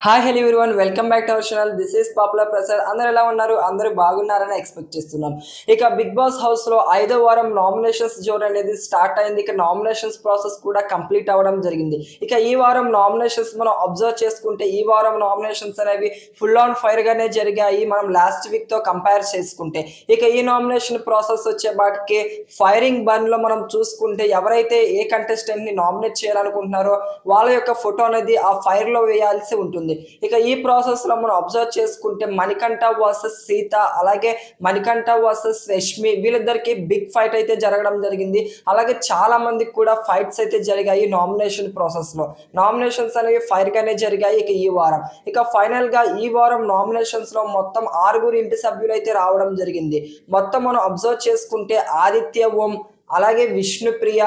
Hi hello everyone welcome back to our channel. This is popular Prasad. అందరూ ఎలా ఉన్నారు? అందరూ బాగున్నారని ఎక్స్పెక్ట్ చేస్తున్నాం. ఇక బిగ్ బాస్ హౌస్ లో 5వ వారం నామినేషన్స్ జోన్ అనేది స్టార్ట్ అయింది. ఇక నామినేషన్స్ ప్రాసెస్ కూడా కంప్లీట్ అవ్వడం జరిగింది. ఇక ఈ వారం నామినేషన్స్ మనం అబ్జర్వ్ చేసుకుంటే ఈ వారం నామినేషన్స్ అనేవి ఫుల్ ఆన్ ఫైర్ గానే జరిగాయి. మనం లాస్ట్ వీక్ తో కంపేర్ చేసుకుంటే ఇక ఈ నామినేషన్ ప్రాసెస్ వచ్చే బాటికి ఫైరింగ్ బర్న్ లో మనం చూసుకుంటే ఎవరైతే ఏ కంటెస్టెంట్ ని నామినేట్ చేయాలనుకుంటున్నారో వాళ్ళ యొక్క ఫోటో అనేది ఆ ఫైర్ లో వేయాల్సి ఉంటుంది. ఇక ఈ ప్రాసెస్ లో మనం అబ్జర్వ్ చేసుకుంటే మణికంఠ వర్సెస్ సీత, అలాగే మణికంఠ వర్సెస్ రష్మి, వీళ్ళిద్దరికి బిగ్ ఫైట్ అయితే జరగడం జరిగింది. అలాగే చాలా మందికి కూడా ఫైట్స్ అయితే జరిగాయి నామినేషన్ ప్రాసెస్ లో. నామినేషన్స్ అనేవి ఫైర్ గానే జరిగాయి. ఇక ఈ వారం ఇక ఫైనల్ గా ఈ వారం నామినేషన్స్ లో మొత్తం 6 ఇంటి సభ్యులు అయితే రావడం జరిగింది. మొత్తం మనం అబ్జర్వ్ చేసుకుంటే ఆదిత్య ఓం, అలాగే విష్ణుప్రియ,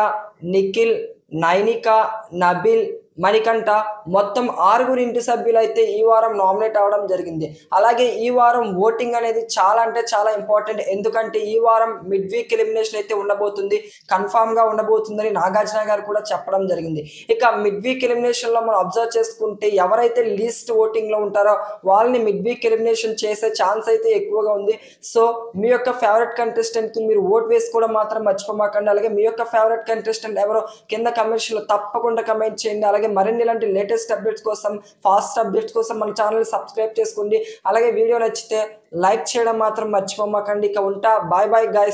నిఖిల్, నైనిక, నబిల్, మణికంఠ, మొత్తం 6 ఇంటి సభ్యులు అయితే ఈ వారం నామినేట్ అవ్వడం జరిగింది. అలాగే ఈ వారం ఓటింగ్ అనేది చాలా అంటే చాలా ఇంపార్టెంట్. ఎందుకంటే ఈ వారం మిడ్ వీక్ ఎలిమినేషన్ అయితే ఉండబోతుంది, కన్ఫామ్ గా ఉండబోతుందని నాగార్జున గారు కూడా చెప్పడం జరిగింది. ఇక మిడ్ వీక్ ఎలిమినేషన్ లో మనం అబ్జర్వ్ చేసుకుంటే ఎవరైతే లీస్ట్ ఓటింగ్ లో ఉంటారో వాళ్ళని మిడ్ వీక్ ఎలిమినేషన్ చేసే ఛాన్స్ అయితే ఎక్కువగా ఉంది. సో మీ యొక్క ఫేవరెట్ కంటెస్టెంట్ కి మీరు ఓట్ వేసుకోవడం మాత్రం మర్చిపోమాకండి. అలాగే మీ యొక్క ఫేవరెట్ కంటెస్టెంట్ ఎవరో కింద కమెంట్స్ లో తప్పకుండా కమెంట్ చేయండి. అలాగే మరిన్ని ఇలాంటి లేటెస్ట్ అప్డేట్స్ కోసం, ఫాస్ట్ అప్డేట్స్ కోసం మన ఛానల్ సబ్స్క్రైబ్ చేసుకోండి. అలాగే వీడియో నచ్చితే లైక్ చేయడం మాత్రం మర్చిపోమాకండి. ఇక ఉంటా, బాయ్ బాయ్ గైస్.